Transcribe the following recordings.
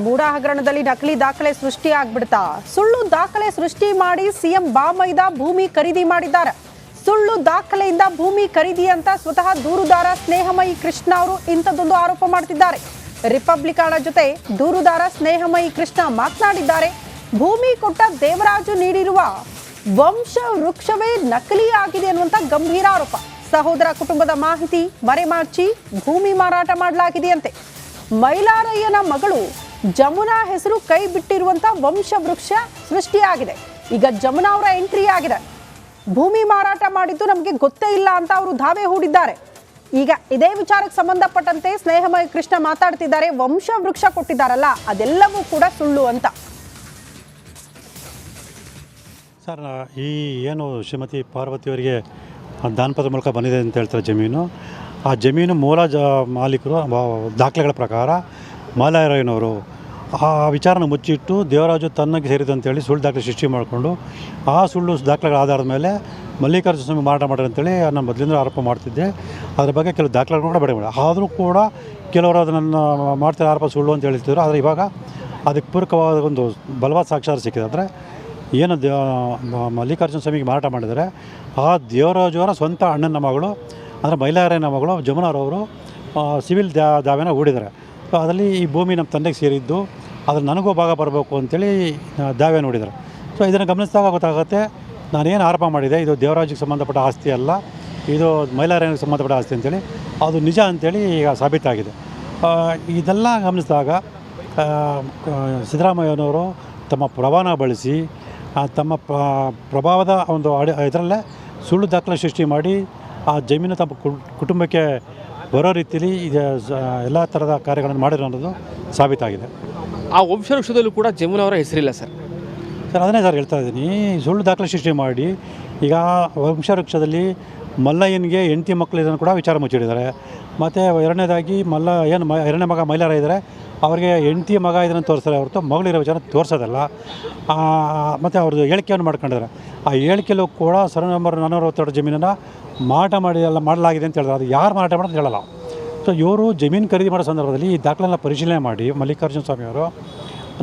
ಮೂಡ ಹಗರಣದಲ್ಲಿ ನಕಲಿ ದಾಖಲೆ ಸೃಷ್ಟಿ ಆಗ್ಬಿಡ್ತಾ ಸುಳ್ಳು ದಾಖಲೆ ಸೃಷ್ಟಿ ಮಾಡಿ ಸಿಎಂ ಬಾಮೈದ ಭೂಮಿ ಖರೀದಿ ಮಾಡಿದ್ದಾರೆ. ಸುಳ್ಳು ದಾಖಲೆಯಿಂದ ಭೂಮಿ ಖರೀದಿ ಅಂತ ಸ್ವತಃ ದೂರುದಾರ ಸ್ನೇಹಮಯಿ ಕೃಷ್ಣ ಅವರು ಇಂಥದ್ದೊಂದು ಆರೋಪ ಮಾಡ್ತಿದ್ದಾರೆ. ರಿಪಬ್ಲಿಕನ ಜೊತೆ ದೂರುದಾರ ಸ್ನೇಹಮಯಿ ಕೃಷ್ಣ ಮಾತನಾಡಿದ್ದಾರೆ. ಭೂಮಿ ಕೊಟ್ಟ ದೇವರಾಜು ನೀಡಿರುವ ವಂಶ ವೃಕ್ಷವೇ ನಕಲಿ ಆಗಿದೆ ಅನ್ನುವಂತ ಗಂಭೀರ ಆರೋಪ. ಸಹೋದರ ಕುಟುಂಬದ ಮಾಹಿತಿ ಮರೆಮಾಚಿ ಭೂಮಿ ಮಾರಾಟ ಮಾಡಲಾಗಿದೆಯಂತೆ. ಮೈಲಾರಯ್ಯನ ಮಗಳು ಜಮುನಾ ಹೆಸರು ಕೈ ಬಿಟ್ಟಿರುವಂತ ವಂಶ ವೃಕ್ಷ ಸೃಷ್ಟಿಯಾಗಿದೆ. ಈಗ ಜಮುನಾ ಅವರ ಎಂಟ್ರಿ ಆಗಿದೆ. ಭೂಮಿ ಮಾರಾಟ ಮಾಡಿದ್ದು ನಮಗೆ ಗೊತ್ತೇ ಇಲ್ಲ ಅಂತ ಅವರು ದಾವೆ ಹೂಡಿದ್ದಾರೆ. ಈಗ ಇದೇ ವಿಚಾರಕ್ಕೆ ಸಂಬಂಧಪಟ್ಟಂತೆ ಸ್ನೇಹಮಯ ಕೃಷ್ಣ ಮಾತಾಡ್ತಿದ್ದಾರೆ. ವಂಶ ವೃಕ್ಷ ಕೊಟ್ಟಿದ್ದಾರಲ್ಲ ಅದೆಲ್ಲವೂ ಕೂಡ ಸುಳ್ಳು ಅಂತ. ಸರ್, ಈ ಏನು ಶ್ರೀಮತಿ ಪಾರ್ವತಿಯವರಿಗೆ ದಾನಪತ್ರದ ಮೂಲಕ ಬಂದಿದೆ ಅಂತ ಹೇಳ್ತಾರೆ ಜಮೀನು, ಆ ಜಮೀನು ಮೂಲ ಮಾಲೀಕರು ದಾಖಲೆಗಳ ಪ್ರಕಾರ ಮೈಲಾರಯ್ಯನವರು ಆ ವಿಚಾರನ ಮುಚ್ಚಿಟ್ಟು ದೇವರಾಜು ತನ್ನಗೆ ಸೇರಿದಂತೇಳಿ ಸುಳ್ಳು ದಾಖಲೆ ಸೃಷ್ಟಿ ಮಾಡಿಕೊಂಡು ಆ ಸುಳ್ಳು ದಾಖಲೆಗಳ ಆಧಾರದ ಮೇಲೆ ಮಲ್ಲಿಕಾರ್ಜುನ ಸ್ವಾಮಿ ಮಾರಾಟ ಮಾಡ್ರಿ ಅಂತೇಳಿ ನಾನು ಮೊದಲಿಂದ ಆರೋಪ ಮಾಡ್ತಿದ್ದೆ. ಅದ್ರ ಬಗ್ಗೆ ಕೆಲವು ದಾಖಲೆಗಳು ಕೂಡ ಬೇಡ ಆದರೂ ಕೂಡ ಕೆಲವರು ಅದನ್ನು ಮಾಡ್ತಿರೋ ಆರೋಪ ಸುಳ್ಳು ಅಂತ ಹೇಳ್ತಿದ್ರು. ಆದರೆ ಇವಾಗ ಅದಕ್ಕೆ ಪೂರಕವಾದ ಒಂದು ಬಲವಾದ ಸಾಕ್ಷಾಧಾರ ಸಿಕ್ಕಿದೆ. ಅಂದರೆ ಏನು ಮಲ್ಲಿಕಾರ್ಜುನ ಸ್ವಾಮಿಗೆ ಮಾರಾಟ ಮಾಡಿದರೆ ಆ ದೇವರಾಜುವರ ಸ್ವಂತ ಅಣ್ಣನ ಮಗಳು ಅಂದರೆ ಮೈಲಾರಯ್ಯನ ಮಗಳು ಜಮುನಾರವರು ಸಿವಿಲ್ ದಾವೆನ ಹೂಡಿದ್ದಾರೆ. ಸೊ ಅದರಲ್ಲಿ ಈ ಭೂಮಿ ನಮ್ಮ ತಂದೆಗೆ ಸೇರಿದ್ದು ಅದ್ರ ನನಗೂ ಭಾಗ ಬರಬೇಕು ಅಂತೇಳಿ ದಾವೆ ನೋಡಿದ್ದಾರೆ. ಸೊ ಇದನ್ನು ಗಮನಿಸಿದಾಗ ಗೊತ್ತಾಗುತ್ತೆ ನಾನೇನು ಆರೋಪ ಮಾಡಿದೆ ಇದು ದೇವರಾಜಿಗೆ ಸಂಬಂಧಪಟ್ಟ ಆಸ್ತಿ ಅಲ್ಲ, ಇದು ಮೈಲಾರಯ್ಯನಿಗೆ ಸಂಬಂಧಪಟ್ಟ ಆಸ್ತಿ ಅಂತೇಳಿ ಅದು ನಿಜ ಅಂತೇಳಿ ಈಗ ಸಾಬೀತಾಗಿದೆ. ಇದೆಲ್ಲ ಗಮನಿಸಿದಾಗ ಸಿದ್ದರಾಮಯ್ಯನವರು ತಮ್ಮ ಪ್ರಭಾವನ ಬಳಸಿ ತಮ್ಮ ಪ್ರಭಾವದ ಒಂದು ಇದರಲ್ಲೇ ಸುಳ್ಳು ದಾಖಲೆ ಸೃಷ್ಟಿ ಮಾಡಿ ಆ ಜಮೀನು ತಮ್ಮ ಕುಟುಂಬಕ್ಕೆ ಬರೋ ರೀತಿಯಲ್ಲಿ ಈಗ ಎಲ್ಲ ಥರದ ಕಾರ್ಯಗಳನ್ನು ಮಾಡಿರೋ ಅನ್ನೋದು ಸಾಬೀತಾಗಿದೆ. ಆ ವಂಶವೃಕ್ಷದಲ್ಲೂ ಕೂಡ ಜಮುನಾ ಅವರ ಹೆಸರಿಲ್ಲ ಸರ್. ಅದನ್ನೇ ಸರ್ ಹೇಳ್ತಾ ಇದ್ದೀನಿ. ಸುಳ್ಳು ದಾಖಲೆ ಸೃಷ್ಟಿ ಮಾಡಿ ಈಗ ವಂಶವೃಕ್ಷದಲ್ಲಿ ಮಲ್ಲಯ್ಯನಿಗೆ ಹೆಂಡತಿ ಮಕ್ಕಳು ಇದನ್ನು ಕೂಡ ವಿಚಾರ ಮುಚ್ಚಿಡಿದ್ದಾರೆ. ಮತ್ತು ಎರಡನೇದಾಗಿ ಎರಡನೇ ಮಗ ಮೈಲಾರ ಇದ್ದಾರೆ, ಅವರಿಗೆ ಹೆಂಡತಿ ಮಗ ಇದನ್ನು ತೋರಿಸ್ತಾರೆ ಹೊರತು ಮಗಳಿರೋ ವಿಚಾರ ತೋರಿಸೋದಲ್ಲ. ಮತ್ತು ಅವ್ರದ್ದು ಹೇಳಿಕೆಯನ್ನು ಮಾಡ್ಕೊಂಡಿದ್ದಾರೆ. ಆ ಹೇಳಿಕೆಯಲ್ಲೂ ಕೂಡ ಸರ್ವೆ ನಂಬರ್ 462 ಜಮೀನನ್ನು ಮಾರಾಟ ಮಾಡಲಾಗಿದೆ ಅಂತ ಹೇಳಿದ್ರೆ ಅದು ಯಾರು ಮಾರಾಟ ಮಾಡೋದು ಹೇಳಲ್ಲ. ಸೊ ಇವರು ಜಮೀನು ಖರೀದಿ ಮಾಡೋ ಸಂದರ್ಭದಲ್ಲಿ ಈ ದಾಖಲೆಲ್ಲ ಪರಿಶೀಲನೆ ಮಾಡಿ ಮಲ್ಲಿಕಾರ್ಜುನ ಸ್ವಾಮಿಯವರು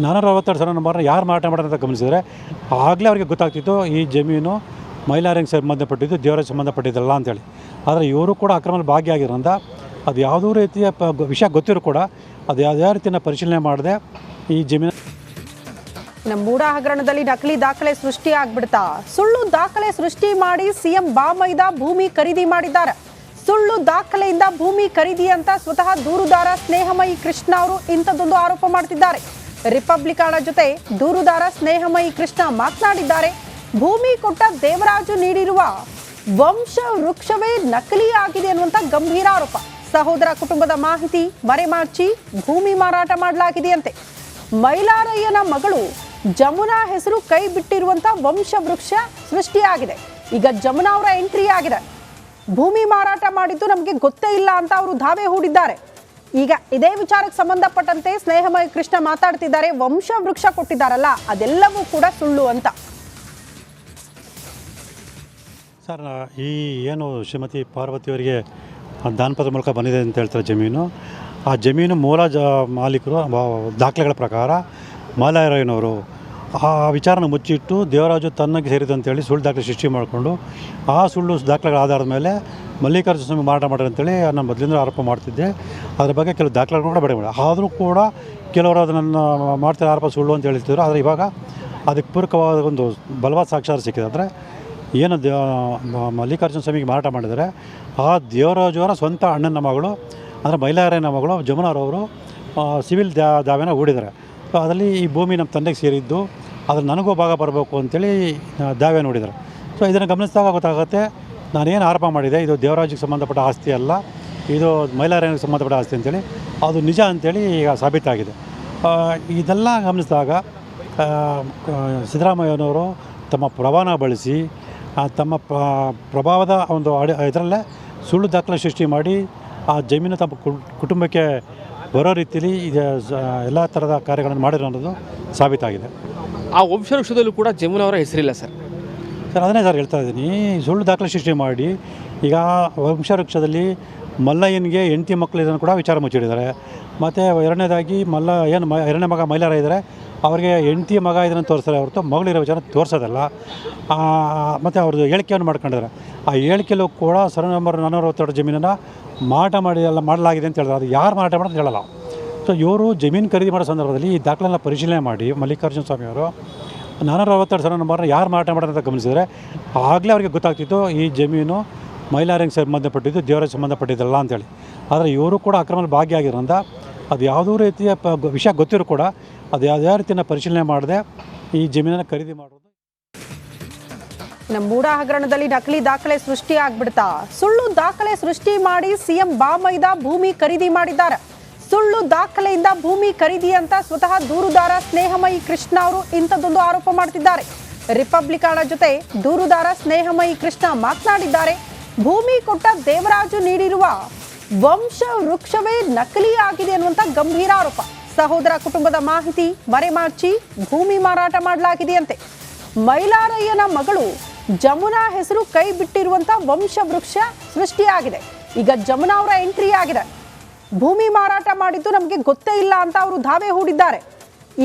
462 ಸರ್ವೆ ನಂಬರ್ನ ಯಾರು ಮಾರಾಟ ಮಾಡೋದು ಅಂತ ಗಮನಿಸಿದರೆ ಆಗಲೇ ಅವರಿಗೆ ಗೊತ್ತಾಗ್ತಿತ್ತು ಈ ಜಮೀನು ಮೈಲಾರಯ್ಯನಿಗೆ ಸಂಬಂಧಪಟ್ಟಿದ್ದು ದೇವರಾಜ್ ಸಂಬಂಧಪಟ್ಟಿದ್ದಲ್ಲ ಅಂತೇಳಿ. ಆದರೆ ಇವರು ಕೂಡ ಅಕ್ರಮದಲ್ಲಿ ಭಾಗಿಯಾಗಿರೋದ್ರಿಂದ ಅದು ಯಾವುದೋ ರೀತಿಯ ವಿಷಯ ಗೊತ್ತಿರೋ ಕೂಡ ಅದು ಯಾವುದೇ ರೀತಿಯ ಪರಿಶೀಲನೆ ಮಾಡದೆ ಈ ಜಮೀನು ಮೂಡ ಹಗರಣದಲ್ಲಿ ನಕಲಿ ದಾಖಲೆ ಸೃಷ್ಟಿ ಆಗ್ಬಿಡ್ತಾ ಸುಳ್ಳು ದಾಖಲೆ ಸೃಷ್ಟಿ ಮಾಡಿ ಸಿಎಂ ಬಾಮೈದ ಭೂಮಿ ಖರೀದಿ ಮಾಡಿದ್ದಾರೆ. ಸುಳ್ಳು ದಾಖಲೆಯಿಂದ ಭೂಮಿ ಖರೀದಿ ಅಂತ ಸ್ವತಃ ದೂರುದಾರ ಸ್ನೇಹಮಯಿ ಕೃಷ್ಣ ಅವರು ಇಂಥದ್ದೊಂದು ಆರೋಪ ಮಾಡ್ತಿದ್ದಾರೆ. ರಿಪಬ್ಲಿಕನ ಜೊತೆ ದೂರುದಾರ ಸ್ನೇಹಮಯಿ ಕೃಷ್ಣ ಮಾತನಾಡಿದ್ದಾರೆ. ಭೂಮಿ ಕೊಟ್ಟ ದೇವರಾಜು ನೀಡಿರುವ ವಂಶ ವೃಕ್ಷವೇ ನಕಲಿ ಆಗಿದೆ ಅನ್ನುವಂತ ಗಂಭೀರ ಆರೋಪ. ಸಹೋದರ ಕುಟುಂಬದ ಮಾಹಿತಿ ಮರೆಮಾಚಿ ಭೂಮಿ ಮಾರಾಟ ಮಾಡಲಾಗಿದೆಯಂತೆ. ಮೈಲಾರಯ್ಯನ ಮಗಳು ಜಮುನಾ ಹೆಸರು ಕೈ ಬಿಟ್ಟಿರುವಂತ ವಂಶ ವೃಕ್ಷ ಸೃಷ್ಟಿಯಾಗಿದೆ. ಈಗ ಜಮುನಾ ಅವರ ಎಂಟ್ರಿ ಆಗಿದೆ. ಭೂಮಿ ಮಾರಾಟ ಮಾಡಿದ್ದು ನಮಗೆ ಗೊತ್ತೇ ಇಲ್ಲ ಅಂತ ಅವರು ದಾವೆ ಹೂಡಿದ್ದಾರೆ. ಈಗ ಇದೇ ವಿಚಾರಕ್ಕೆ ಸಂಬಂಧಪಟ್ಟಂತೆ ಸ್ನೇಹಮಯ ಕೃಷ್ಣ ಮಾತಾಡ್ತಿದ್ದಾರೆ. ವಂಶ ವೃಕ್ಷ ಕೊಟ್ಟಿದ್ದಾರಲ್ಲ ಅದೆಲ್ಲವೂ ಕೂಡ ಸುಳ್ಳು ಅಂತ. ಸರ್, ಈ ಏನು ಶ್ರೀಮತಿ ಪಾರ್ವತಿಯವರಿಗೆ ದಾನಪತ್ರದ ಮೂಲಕ ಬಂದಿದೆ ಅಂತ ಹೇಳ್ತಾರೆ ಜಮೀನು, ಆ ಜಮೀನು ಮೂಲ ಮಾಲೀಕರು ದಾಖಲೆಗಳ ಪ್ರಕಾರ ಮೈಲಾರಯ್ಯನವರು ಆ ವಿಚಾರನ ಮುಚ್ಚಿಟ್ಟು ದೇವರಾಜು ತನ್ನಗೆ ಸೇರಿದಂತೇಳಿ ಸುಳ್ಳು ದಾಖಲೆ ಸೃಷ್ಟಿ ಮಾಡಿಕೊಂಡು ಆ ಸುಳ್ಳು ದಾಖಲೆಗಳ ಆಧಾರದ ಮೇಲೆ ಮಲ್ಲಿಕಾರ್ಜುನ ಸ್ವಾಮಿ ಮಾರಾಟ ಮಾಡ್ರಿ ಅಂತೇಳಿ ನಾನು ಮೊದಲಿಂದ ಆರೋಪ ಮಾಡ್ತಿದ್ದೆ. ಅದ್ರ ಬಗ್ಗೆ ಕೆಲವು ದಾಖಲೆಗಳು ಕೂಡ ಬೇಡ ಆದರೂ ಕೂಡ ಕೆಲವರು ಅದನ್ನು ಮಾಡ್ತಿರೋ ಆರೋಪ ಸುಳ್ಳು ಅಂತ ಹೇಳ್ತಿದ್ರು. ಆದರೆ ಇವಾಗ ಅದಕ್ಕೆ ಪೂರಕವಾದ ಒಂದು ಬಲವಾದ ಸಾಕ್ಷಾಧಾರ ಸಿಕ್ಕಿದೆ. ಅಂದರೆ ಏನು ಮಲ್ಲಿಕಾರ್ಜುನ ಸ್ವಾಮಿಗೆ ಮಾರಾಟ ಮಾಡಿದರೆ ಆ ದೇವರಾಜುವರ ಸ್ವಂತ ಅಣ್ಣನ ಮಗಳು ಅಂದರೆ ಮೈಲಾರಯ್ಯನ ಮಗಳು ಜಮುನಾರವರು ಸಿವಿಲ್ ದಾವೆನ ಹೂಡಿದ್ದಾರೆ. ಸೊ ಅದರಲ್ಲಿ ಈ ಭೂಮಿ ನಮ್ಮ ತಂದೆಗೆ ಸೇರಿದ್ದು ಅದ್ರ ನನಗೂ ಭಾಗ ಬರಬೇಕು ಅಂತೇಳಿ ದಾವೆ ನೋಡಿದ್ದಾರೆ. ಸೊ ಇದನ್ನು ಗಮನಿಸಿದಾಗ ಗೊತ್ತಾಗುತ್ತೆ ನಾನೇನು ಆರೋಪ ಮಾಡಿದೆ ಇದು ದೇವರಾಜಿಗೆ ಸಂಬಂಧಪಟ್ಟ ಆಸ್ತಿ ಅಲ್ಲ, ಇದು ಮೈಲಾರಯ್ಯನಿಗೆ ಸಂಬಂಧಪಟ್ಟ ಆಸ್ತಿ ಅಂತೇಳಿ ಅದು ನಿಜ ಅಂತೇಳಿ ಈಗ ಸಾಬೀತಾಗಿದೆ. ಇದೆಲ್ಲ ಗಮನಿಸಿದಾಗ ಸಿದ್ದರಾಮಯ್ಯನವರು ತಮ್ಮ ಪ್ರಭಾವನ ಬಳಸಿ ತಮ್ಮ ಪ್ರಭಾವದ ಒಂದು ಇದರಲ್ಲೇ ಸುಳ್ಳು ದಾಖಲೆ ಸೃಷ್ಟಿ ಮಾಡಿ ಆ ಜಮೀನು ತಮ್ಮ ಕುಟುಂಬಕ್ಕೆ ಬರೋ ರೀತಿಯಲ್ಲಿ ಈಗ ಎಲ್ಲ ಥರದ ಕಾರ್ಯಗಳನ್ನು ಮಾಡಿರೋ ಅನ್ನೋದು ಸಾಬೀತಾಗಿದೆ. ಆ ವಂಶವೃಕ್ಷದಲ್ಲೂ ಕೂಡ ಜಮುನಾ ಅವರ ಹೆಸರಿಲ್ಲ ಸರ್. ಅದನ್ನೇ ಸರ್ ಹೇಳ್ತಾ ಇದ್ದೀನಿ. ಸುಳ್ಳು ದಾಖಲೆ ಸೃಷ್ಟಿ ಮಾಡಿ ಈಗ ವಂಶವೃಕ್ಷದಲ್ಲಿ ಮಲ್ಲಯ್ಯನಿಗೆ ಹೆಂಡತಿ ಮಕ್ಕಳು ಇದನ್ನು ಕೂಡ ವಿಚಾರ ಮುಚ್ಚಿಡಿದ್ದಾರೆ. ಮತ್ತು ಎರಡನೇದಾಗಿ ಎರಡನೇ ಮಗ ಮೈಲಾರ ಇದ್ದರೆ ಅವರಿಗೆ ಹೆಂಡತಿ ಮಗ ಇದನ್ನು ತೋರಿಸ್ತಾರೆ ಹೊರತು ಮಗಳಿರೋ ವಿಚಾರ ತೋರಿಸೋದಲ್ಲ. ಮತ್ತು ಅವ್ರದ್ದು ಹೇಳಿಕೆಯನ್ನು ಮಾಡ್ಕೊಂಡಿದ್ದಾರೆ. ಆ ಹೇಳಿಕೆಯಲ್ಲೂ ಕೂಡ ಸರ್ವೆ ನಂಬರ್ 462 ಜಮೀನನ್ನು ಮಾರಾಟ ಮಾಡಲಾಗಿದೆ ಅಂತ ಹೇಳಿದ್ರೆ ಅದು ಯಾರು ಮಾರಾಟ ಮಾಡೋದು ಹೇಳಲ್ಲ. ಸೊ ಇವರು ಜಮೀನು ಖರೀದಿ ಮಾಡೋ ಸಂದರ್ಭದಲ್ಲಿ ಈ ದಾಖಲೆಲ್ಲ ಪರಿಶೀಲನೆ ಮಾಡಿ ಮಲ್ಲಿಕಾರ್ಜುನ ಸ್ವಾಮಿಯವರು 462 ಸರ್ವೆ ನಂಬರ್ನ ಯಾರು ಮಾರಾಟ ಮಾಡೋದು ಅಂತ ಗಮನಿಸಿದರೆ ಆಗಲೇ ಅವರಿಗೆ ಗೊತ್ತಾಗ್ತಿತ್ತು ಈ ಜಮೀನು ಮೈಲಾರಿಗೆ ಸಂಬಂಧಪಟ್ಟಿದ್ದು, ದೇವರಿಗೆ ಸಂಬಂಧಪಟ್ಟಿದ್ದಲ್ಲ ಅಂತೇಳಿ. ಆದರೆ ಇವರು ಕೂಡ ಅಕ್ರಮದಲ್ಲಿ ಭಾಗಿಯಾಗಿರೋದ್ರಿಂದ ಅದು ಯಾವುದೋ ರೀತಿಯ ವಿಷಯ ಗೊತ್ತಿರೋ ಕೂಡ ಅದು ಯಾವುದೇ ರೀತಿಯ ಪರಿಶೀಲನೆ ಮಾಡದೆ ಈ ಜಮೀನನ್ನು ಖರೀದಿ ಮಾಡೋದು. ಮೂಡ ಹಗರಣದಲ್ಲಿ ನಕಲಿ ದಾಖಲೆ ಸೃಷ್ಟಿ ಆಗ್ಬಿಡ್ತಾ ಸುಳ್ಳು ದಾಖಲೆ ಸೃಷ್ಟಿ ಮಾಡಿ ಸಿಎಂ ಬಾಮೈದ ಭೂಮಿ ಖರೀದಿ ಮಾಡಿದ್ದಾರೆ. ಸುಳ್ಳು ದಾಖಲೆಯಿಂದ ಭೂಮಿ ಖರೀದಿ ಅಂತ ಸ್ವತಃ ದೂರುದಾರ ಸ್ನೇಹಮಯಿ ಕೃಷ್ಣ ಅವರು ಇಂಥದ್ದೊಂದು ಆರೋಪ ಮಾಡ್ತಿದ್ದಾರೆ. ರಿಪಬ್ಲಿಕನ ಜೊತೆ ದೂರುದಾರ ಸ್ನೇಹಮಯಿ ಕೃಷ್ಣ ಮಾತನಾಡಿದ್ದಾರೆ. ಭೂಮಿ ಕೊಟ್ಟ ದೇವರಾಜು ನೀಡಿರುವ ವಂಶ ವೃಕ್ಷವೇ ನಕಲಿ ಆಗಿದೆ ಅನ್ನುವಂತ ಗಂಭೀರ ಆರೋಪ. ಸಹೋದರ ಕುಟುಂಬದ ಮಾಹಿತಿ ಮರೆಮಾಚಿ ಭೂಮಿ ಮಾರಾಟ ಮಾಡಲಾಗಿದೆಯಂತೆ. ಮೈಲಾರಯ್ಯನ ಮಗಳು ಜಮುನಾ ಹೆಸರು ಕೈ ಬಿಟ್ಟಿರುವಂತ ವಂಶ ವೃಕ್ಷ ಸೃಷ್ಟಿಯಾಗಿದೆ. ಈಗ ಜಮುನಾ ಅವರ ಎಂಟ್ರಿ ಆಗಿದೆ. ಭೂಮಿ ಮಾರಾಟ ಮಾಡಿದ್ದು ನಮಗೆ ಗೊತ್ತೇ ಇಲ್ಲ ಅಂತ ಅವರು ದಾವೆ ಹೂಡಿದ್ದಾರೆ.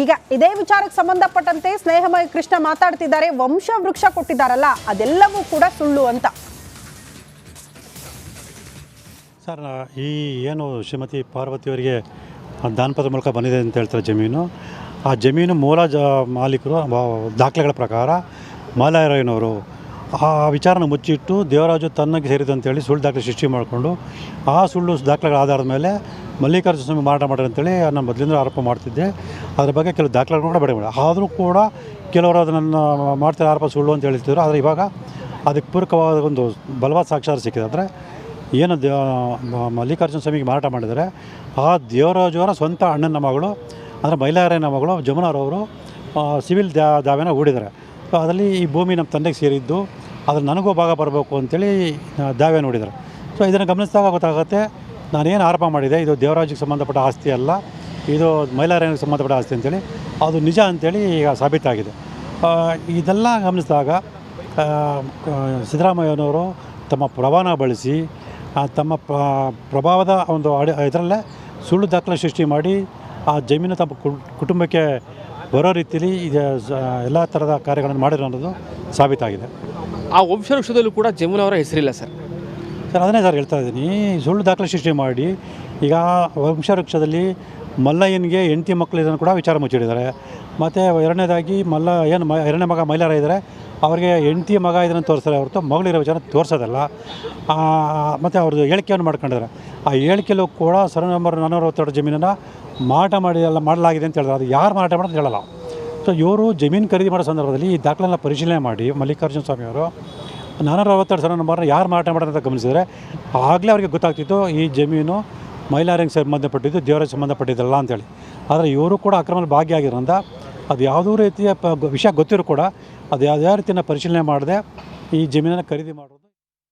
ಈಗ ಇದೇ ವಿಚಾರಕ್ಕೆ ಸಂಬಂಧಪಟ್ಟಂತೆ ಸ್ನೇಹಮಯ ಕೃಷ್ಣ ಮಾತಾಡ್ತಿದ್ದಾರೆ. ವಂಶ ವೃಕ್ಷ ಕೊಟ್ಟಿದ್ದಾರಲ್ಲ ಅದೆಲ್ಲವೂ ಕೂಡ ಸುಳ್ಳು ಅಂತ. ಸರ್, ಈ ಏನು ಶ್ರೀಮತಿ ಪಾರ್ವತಿಯವರಿಗೆ ದಾನಪತ್ರದ ಮೂಲಕ ಬಂದಿದೆ ಅಂತ ಹೇಳ್ತಾರೆ ಜಮೀನು, ಆ ಜಮೀನು ಮೂಲ ಮಾಲೀಕರು ದಾಖಲೆಗಳ ಪ್ರಕಾರ ಮೈಲಾರಯ್ಯನವರು ಆ ವಿಚಾರನ ಮುಚ್ಚಿಟ್ಟು ದೇವರಾಜು ತನ್ನಗೆ ಸೇರಿದೆ ಅಂತೇಳಿ ಸುಳ್ಳು ದಾಖಲೆ ಸೃಷ್ಟಿ ಮಾಡಿಕೊಂಡು ಆ ಸುಳ್ಳು ದಾಖಲೆಗಳ ಆಧಾರದ ಮೇಲೆ ಮಲ್ಲಿಕಾರ್ಜುನ ಸ್ವಾಮಿ ಮಾರಾಟ ಮಾಡ್ಯಾರ ಅಂತೇಳಿ ನಾನು ಮೊದಲಿಂದ ಆರೋಪ ಮಾಡ್ತಿದ್ದೆ. ಅದ್ರ ಬಗ್ಗೆ ಕೆಲವು ದಾಖಲೆಗಳು ಕೂಡ ಬೇಡ ಆದರೂ ಕೂಡ ಕೆಲವರು ಅದನ್ನು ಮಾಡ್ತಿರೋ ಆರೋಪ ಸುಳ್ಳು ಅಂತ ಹೇಳ್ತಿದ್ರು. ಆದರೆ ಇವಾಗ ಅದಕ್ಕೆ ಪೂರಕವಾದ ಒಂದು ಬಲವಾದ ಸಾಕ್ಷಾಧಾರ ಸಿಕ್ಕಿದೆ. ಅಂದರೆ ಏನು ಮಲ್ಲಿಕಾರ್ಜುನ ಸ್ವಾಮಿಗೆ ಮಾರಾಟ ಮಾಡಿದರೆ ಆ ದೇವರಾಜುವರ ಸ್ವಂತ ಅಣ್ಣನ ಮಗಳು ಅಂದರೆ ಮೈಲಾರಯ್ಯನ ಮಗಳು ಜಮುನಾರವರು ಸಿವಿಲ್ ದಾವೆನ ಹೂಡಿದ್ದಾರೆ. ಸೊ ಅದರಲ್ಲಿ ಈ ಭೂಮಿ ನಮ್ಮ ತಂದೆಗೆ ಸೇರಿದ್ದು ಅದ್ರ ನನಗೂ ಭಾಗ ಬರಬೇಕು ಅಂತೇಳಿ ದಾವೆ ನೋಡಿದ್ದಾರೆ. ಸೊ ಇದನ್ನು ಗಮನಿಸಿದಾಗ ಗೊತ್ತಾಗುತ್ತೆ ನಾನೇನು ಆರೋಪ ಮಾಡಿದೆ ಇದು ದೇವರಾಜಿಗೆ ಸಂಬಂಧಪಟ್ಟ ಆಸ್ತಿ ಅಲ್ಲ, ಇದು ಮೈಲಾರಯ್ಯನಿಗೆ ಸಂಬಂಧಪಟ್ಟ ಆಸ್ತಿ ಅಂತೇಳಿ ಅದು ನಿಜ ಅಂತೇಳಿ ಈಗ ಸಾಬೀತಾಗಿದೆ. ಇದೆಲ್ಲ ಗಮನಿಸಿದಾಗ ಸಿದ್ದರಾಮಯ್ಯನವರು ತಮ್ಮ ಪ್ರಭಾವನ ಬಳಸಿ ತಮ್ಮ ಪ್ರಭಾವದ ಒಂದು ಇದರಲ್ಲೇ ಸುಳ್ಳು ದಾಖಲೆ ಸೃಷ್ಟಿ ಮಾಡಿ ಆ ಜಮೀನು ತಮ್ಮ ಕುಟುಂಬಕ್ಕೆ ಬರೋ ರೀತಿಯಲ್ಲಿ ಎಲ್ಲ ಥರದ ಕಾರ್ಯಗಳನ್ನು ಮಾಡಿರೋ ಅನ್ನೋದು ಸಾಬೀತಾಗಿದೆ. ಆ ವಂಶವೃಕ್ಷದಲ್ಲೂ ಕೂಡ ಜಮುನಾ ಅವರ ಹೆಸರಿಲ್ಲ ಸರ್. ಅದನ್ನೇ ಸರ್ ಹೇಳ್ತಾ ಇದ್ದೀನಿ. ಸುಳ್ಳು ದಾಖಲೆ ಸೃಷ್ಟಿ ಮಾಡಿ ಈಗ ವಂಶವೃಕ್ಷದಲ್ಲಿ ಮಲ್ಲಯ್ಯನಿಗೆ ಹೆಂಡತಿ ಮಕ್ಕಳು ಇದನ್ನು ಕೂಡ ವಿಚಾರ ಮುಚ್ಚಿಡಿದ್ದಾರೆ. ಮತ್ತು ಎರಡನೇದಾಗಿ ಎರಡನೇ ಮಗ ಮೈಲಾರ ಇದ್ದರೆ ಅವರಿಗೆ ಹೆಂಡತಿ ಮಗ ಇದನ್ನು ತೋರಿಸ್ತಾರೆ ಹೊರತು ಮಗಳಿರೋ ವಿಚಾರ ತೋರಿಸೋದಲ್ಲ. ಮತ್ತು ಅವ್ರದ್ದು ಹೇಳಿಕೆಯನ್ನು ಮಾಡ್ಕೊಂಡಿದ್ದಾರೆ. ಆ ಹೇಳಿಕೆಯಲ್ಲೂ ಕೂಡ ಸರ್ವೆ ನಂಬರ್ 462 ಜಮೀನನ್ನು ಮಾರಾಟ ಮಾಡಲಾಗಿದೆ ಅಂತ ಹೇಳಿದ್ರೆ ಅದು ಯಾರು ಮಾರಾಟ ಮಾಡೋದು ಹೇಳಲ್ಲ. ಸೊ ಇವರು ಜಮೀನು ಖರೀದಿ ಮಾಡೋ ಸಂದರ್ಭದಲ್ಲಿ ಈ ದಾಖಲೆಲ್ಲ ಪರಿಶೀಲನೆ ಮಾಡಿ ಮಲ್ಲಿಕಾರ್ಜುನ ಸ್ವಾಮಿಯವರು 462 ಸರ್ವೆ ನಂಬರ್ನ ಯಾರು ಮಾರಾಟ ಮಾಡೋದು ಅಂತ ಗಮನಿಸಿದರೆ ಆಗಲೇ ಅವರಿಗೆ ಗೊತ್ತಾಗ್ತಿತ್ತು ಈ ಜಮೀನು ಮೈಲಾರಿಗೆ ಸಂಬಂಧಪಟ್ಟಿದ್ದು, ದೇವರಿಗೆ ಸಂಬಂಧಪಟ್ಟಿದ್ದಲ್ಲ ಅಂತೇಳಿ. ಆದರೆ ಇವರು ಕೂಡ ಅಕ್ರಮದಲ್ಲಿ ಭಾಗಿಯಾಗಿರೋದ್ರಿಂದ ಅದು ಯಾವುದೋ ರೀತಿಯ ವಿಷಯ ಗೊತ್ತಿರೋ ಕೂಡ ಅದು ಯಾವುದೇ ರೀತಿಯ ಪರಿಶೀಲನೆ ಮಾಡದೆ ಈ ಜಮೀನನ್ನು ಖರೀದಿ ಮಾಡೋದು